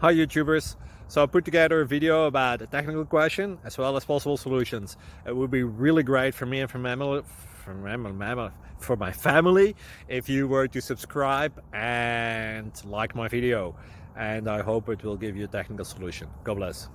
Hi YouTubers! So I put together a video about a technical question as well as possible solutions. It would be really great for me and for my family if you were to subscribe and like my video, and I hope it will give you a technical solution. God bless.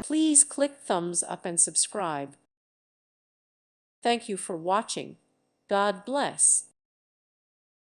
Please click thumbs up and subscribe. Thank you for watching. God bless.